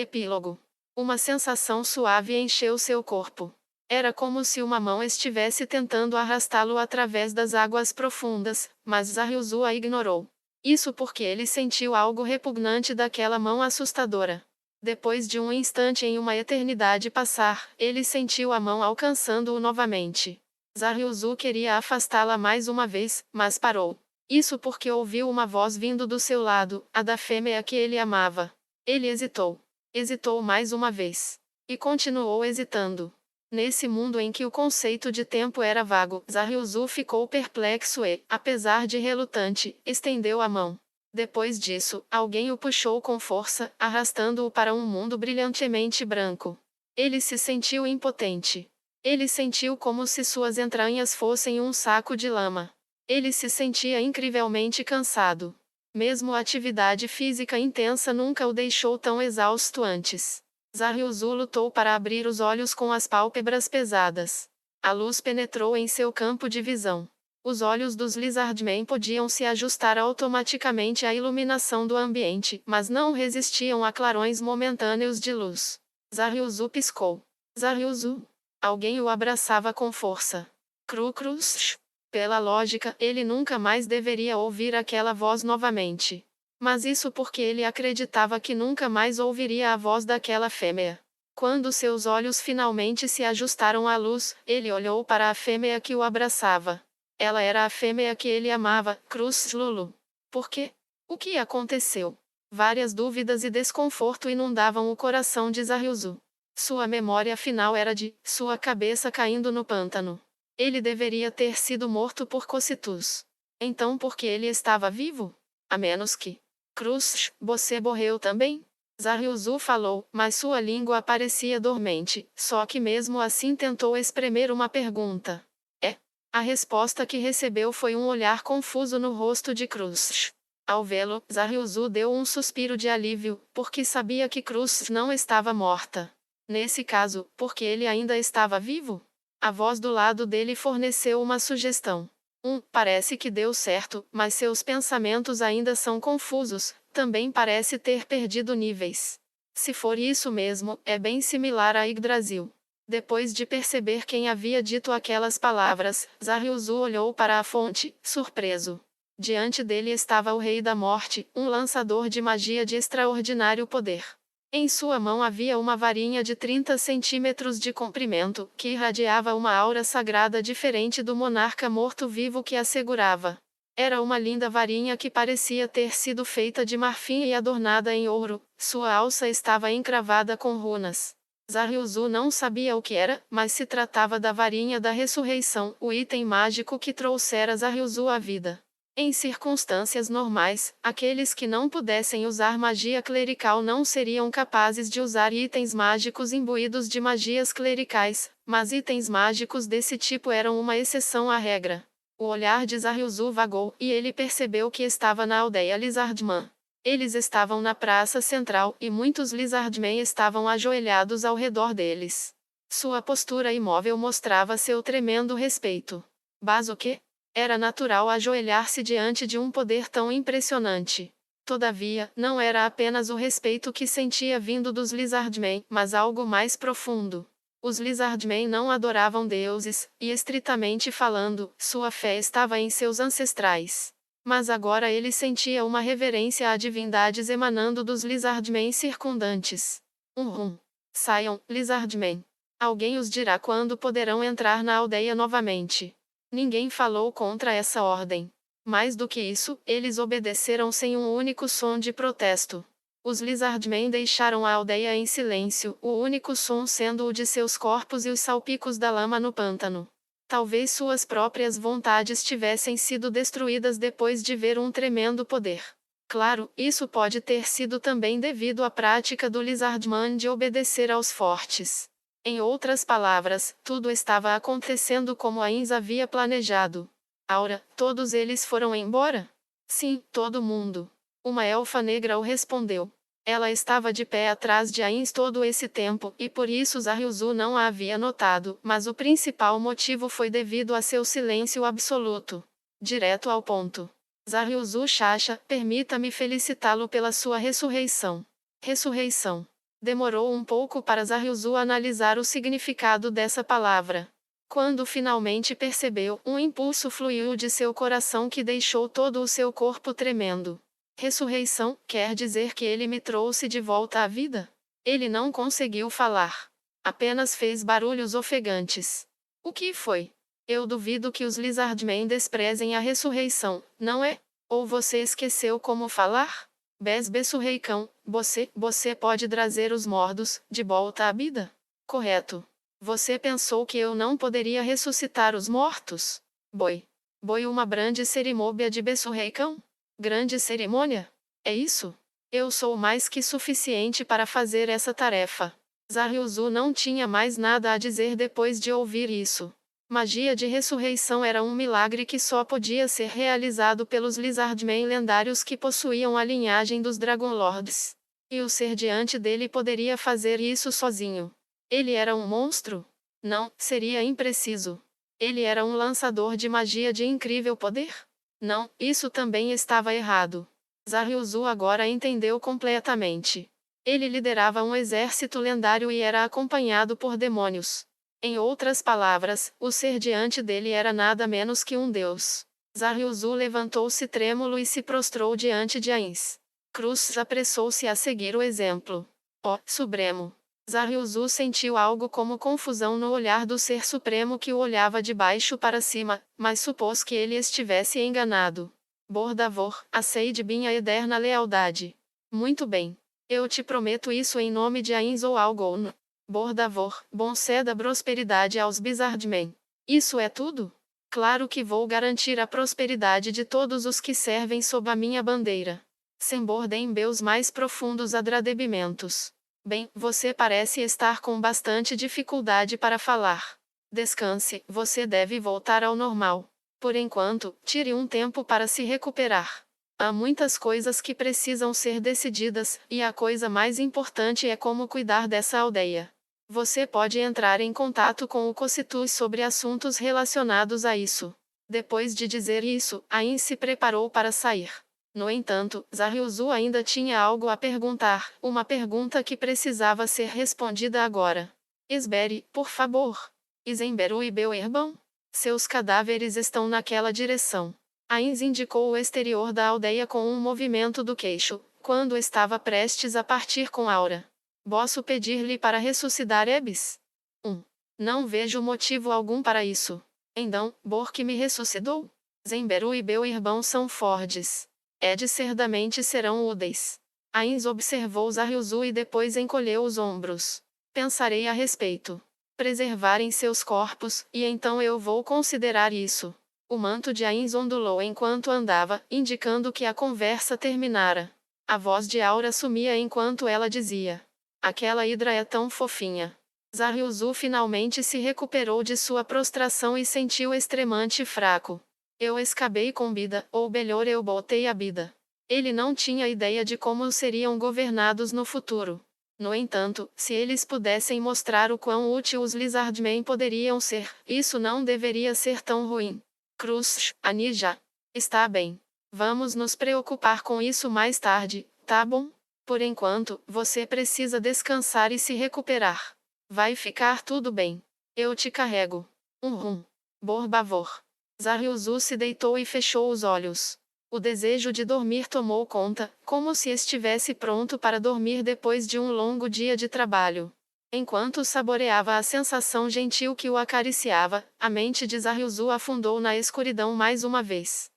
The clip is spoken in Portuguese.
Epílogo. Uma sensação suave encheu seu corpo. Era como se uma mão estivesse tentando arrastá-lo através das águas profundas, mas Zaryuzu a ignorou. Isso porque ele sentiu algo repugnante daquela mão assustadora. Depois de um instante em uma eternidade passar, ele sentiu a mão alcançando-o novamente. Zaryuzu queria afastá-la mais uma vez, mas parou. Isso porque ouviu uma voz vindo do seu lado, a da fêmea que ele amava. Ele hesitou. Hesitou mais uma vez. E continuou hesitando. Nesse mundo em que o conceito de tempo era vago, Zaryuzu ficou perplexo e, apesar de relutante, estendeu a mão. Depois disso, alguém o puxou com força, arrastando-o para um mundo brilhantemente branco. Ele se sentiu impotente. Ele sentiu como se suas entranhas fossem um saco de lama. Ele se sentia incrivelmente cansado. Mesmo a atividade física intensa nunca o deixou tão exausto antes. Zaryuzu lutou para abrir os olhos com as pálpebras pesadas. A luz penetrou em seu campo de visão. Os olhos dos Lizardmen podiam se ajustar automaticamente à iluminação do ambiente, mas não resistiam a clarões momentâneos de luz. Zaryuzu piscou. Zaryuzu. Alguém o abraçava com força. Cru-cruz. Pela lógica, ele nunca mais deveria ouvir aquela voz novamente. Mas isso porque ele acreditava que nunca mais ouviria a voz daquela fêmea. Quando seus olhos finalmente se ajustaram à luz, ele olhou para a fêmea que o abraçava. Ela era a fêmea que ele amava, Cruz Lulu. Por quê? O que aconteceu? Várias dúvidas e desconforto inundavam o coração de Zaryuzu. Sua memória final era de sua cabeça caindo no pântano. Ele deveria ter sido morto por Cocytus. Então por que ele estava vivo? A menos que... Cruz, você morreu também? Zaryuzu falou, mas sua língua parecia dormente, só que mesmo assim tentou espremer uma pergunta. É. A resposta que recebeu foi um olhar confuso no rosto de Cruz. Ao vê-lo, Zaryuzu deu um suspiro de alívio, porque sabia que Cruz não estava morta. Nesse caso, porque ele ainda estava vivo? A voz do lado dele forneceu uma sugestão. Parece que deu certo, mas seus pensamentos ainda são confusos, também parece ter perdido níveis. Se for isso mesmo, é bem similar a Yggdrasil. Depois de perceber quem havia dito aquelas palavras, Zaryuzu olhou para a fonte, surpreso. Diante dele estava o Rei da Morte, um lançador de magia de extraordinário poder. Em sua mão havia uma varinha de 30 centímetros de comprimento, que irradiava uma aura sagrada diferente do monarca morto-vivo que a segurava. Era uma linda varinha que parecia ter sido feita de marfim e adornada em ouro, sua alça estava encravada com runas. Zaryuzu não sabia o que era, mas se tratava da varinha da ressurreição, o item mágico que trouxera Zaryuzu à vida. Em circunstâncias normais, aqueles que não pudessem usar magia clerical não seriam capazes de usar itens mágicos imbuídos de magias clericais, mas itens mágicos desse tipo eram uma exceção à regra. O olhar de Zaryuzu vagou, e ele percebeu que estava na aldeia Lizardman. Eles estavam na praça central, e muitos Lizardmen estavam ajoelhados ao redor deles. Sua postura imóvel mostrava seu tremendo respeito. Mas o quê? Era natural ajoelhar-se diante de um poder tão impressionante. Todavia, não era apenas o respeito que sentia vindo dos Lizardmen, mas algo mais profundo. Os Lizardmen não adoravam deuses, e estritamente falando, sua fé estava em seus ancestrais. Mas agora ele sentia uma reverência a divindades emanando dos Lizardmen circundantes. Saiam, Lizardmen. Alguém os dirá quando poderão entrar na aldeia novamente. Ninguém falou contra essa ordem. Mais do que isso, eles obedeceram sem um único som de protesto. Os Lizardmen deixaram a aldeia em silêncio, o único som sendo o de seus corpos e os salpicos da lama no pântano. Talvez suas próprias vontades tivessem sido destruídas depois de ver um tremendo poder. Claro, isso pode ter sido também devido à prática do Lizardman de obedecer aos fortes. Em outras palavras, tudo estava acontecendo como Ainz havia planejado. Aura, todos eles foram embora? Sim, todo mundo. Uma elfa negra o respondeu. Ela estava de pé atrás de Ainz todo esse tempo, e por isso Zaryuzu não a havia notado, mas o principal motivo foi devido a seu silêncio absoluto. Direto ao ponto. Zaryuzu Chacha, permita-me felicitá-lo pela sua ressurreição. Ressurreição. Demorou um pouco para Zaryuzu analisar o significado dessa palavra. Quando finalmente percebeu, um impulso fluiu de seu coração que deixou todo o seu corpo tremendo. Ressurreição, quer dizer que ele me trouxe de volta à vida? Ele não conseguiu falar. Apenas fez barulhos ofegantes. O que foi? Eu duvido que os Lizardmen desprezem a ressurreição, não é? Ou você esqueceu como falar? Bessurreicão, você pode trazer os mortos de volta à vida? Correto. Você pensou que eu não poderia ressuscitar os mortos? Boi. Uma grande cerimônia de Bessurreicão? Grande cerimônia? É isso? Eu sou mais que suficiente para fazer essa tarefa. Zaryuzu não tinha mais nada a dizer depois de ouvir isso. Magia de ressurreição era um milagre que só podia ser realizado pelos Lizardmen lendários que possuíam a linhagem dos Dragon Lords. E o ser diante dele poderia fazer isso sozinho. Ele era um monstro? Não, seria impreciso. Ele era um lançador de magia de incrível poder? Não, isso também estava errado. Zaryuzu agora entendeu completamente. Ele liderava um exército lendário e era acompanhado por demônios. Em outras palavras, o ser diante dele era nada menos que um deus. Zaryuzu levantou-se trêmulo e se prostrou diante de Ainz. Cruz apressou-se a seguir o exemplo. Ó, Supremo! Zaryuzu sentiu algo como confusão no olhar do Ser Supremo que o olhava de baixo para cima, mas supôs que ele estivesse enganado. Bordavor, aceide minha eterna lealdade. Muito bem. Eu te prometo isso em nome de Ainz ou Algon. Bordavor, conceda prosperidade aos Bizardmen. Isso é tudo? Claro que vou garantir a prosperidade de todos os que servem sob a minha bandeira. Sem bordem meus mais profundos agradecimentos. Bem, você parece estar com bastante dificuldade para falar. Descanse, você deve voltar ao normal. Por enquanto, tire um tempo para se recuperar. Há muitas coisas que precisam ser decididas, e a coisa mais importante é como cuidar dessa aldeia. Você pode entrar em contato com o Cocytus sobre assuntos relacionados a isso. Depois de dizer isso, Ain se preparou para sair. No entanto, Zaryuzu ainda tinha algo a perguntar, uma pergunta que precisava ser respondida agora. Espere, por favor. Isenberu e Beuerbão? Seus cadáveres estão naquela direção. Ainz indicou o exterior da aldeia com um movimento do queixo, quando estava prestes a partir com Aura. Posso pedir-lhe para ressuscitar Ebis? Não vejo motivo algum para isso. Então, Bork me ressuscitou? Zemberu e Beuerbão são fortes. Certamente serão úteis. Ainz observou Zaryuzu e depois encolheu os ombros. Pensarei a respeito. Preservarem seus corpos, e então eu vou considerar isso. O manto de Ainz ondulou enquanto andava, indicando que a conversa terminara. A voz de Aura sumia enquanto ela dizia: aquela hidra é tão fofinha. Zaryuzu finalmente se recuperou de sua prostração e sentiu extremamente fraco. Eu escapei com vida, ou melhor eu botei a vida. Ele não tinha ideia de como seriam governados no futuro. No entanto, se eles pudessem mostrar o quão útil os Lizardmen poderiam ser, isso não deveria ser tão ruim. Cruz, Anija. Está bem. Vamos nos preocupar com isso mais tarde, tá bom? Por enquanto, você precisa descansar e se recuperar. Vai ficar tudo bem. Eu te carrego. Borbavor. Zaryuzu se deitou e fechou os olhos. O desejo de dormir tomou conta, como se estivesse pronto para dormir depois de um longo dia de trabalho. Enquanto saboreava a sensação gentil que o acariciava, a mente de Zaryuzu afundou na escuridão mais uma vez.